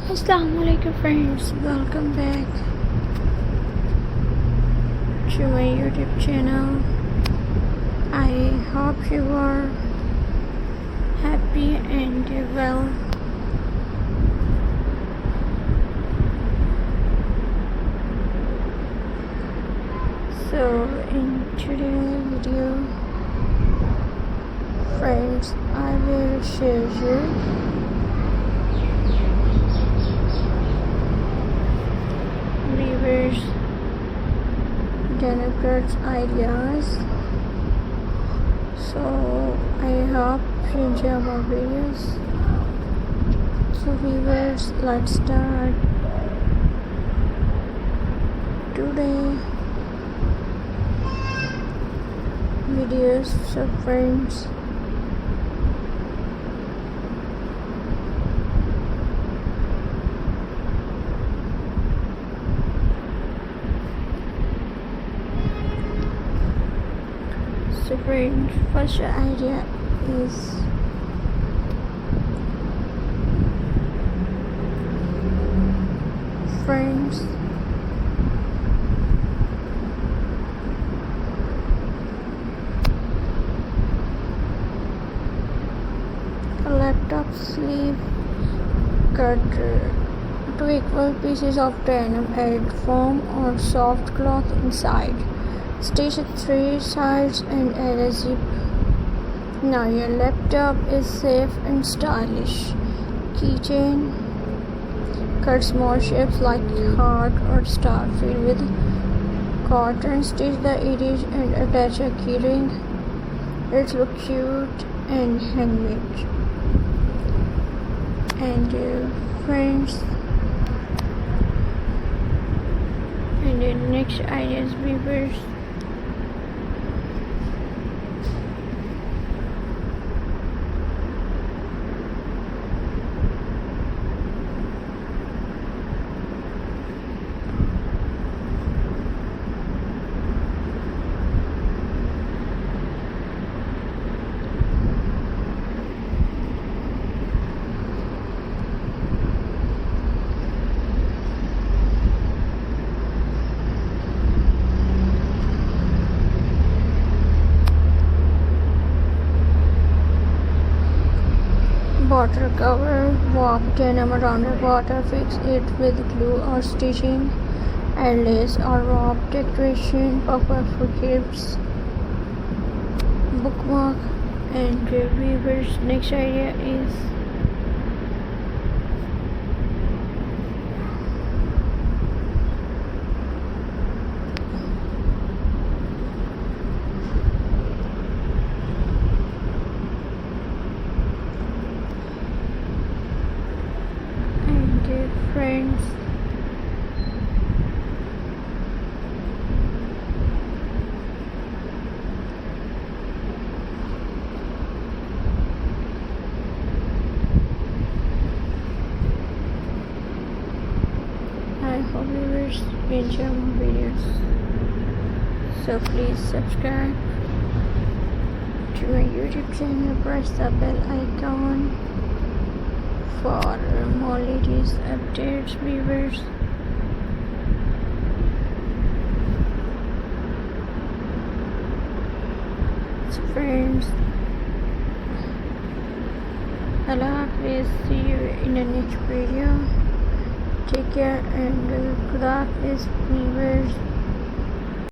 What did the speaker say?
Assalamualaikum friends, welcome back to my YouTube channel. I hope you are happy and well. So in today's video, friends, I will share you viewers denim cuts ideas. So I hope you enjoy my videos. So viewers, let's start today videos. So friends, first idea is friends, a laptop sleeve cut two equal pieces of denim, add foam or soft cloth inside. Stitch at three sides and add a zip. Now your laptop is safe and stylish. Keychain. Cut small shapes like heart or star. Fill with cotton. Stitch the edges and attach a keyring. It looks cute and handmade. And friends, and the next idea is viewers. Border cover, warp denim around the border, fix it with glue or stitching, and lace or warp decoration, puffer for hips, bookmark. And viewers, next idea is friends, I hope viewers enjoy my videos. So please subscribe to my YouTube channel, press the bell icon for more latest updates, viewers. So friends, Allah Hafiz, see you in the next video. Take care and Khuda Hafiz, viewers.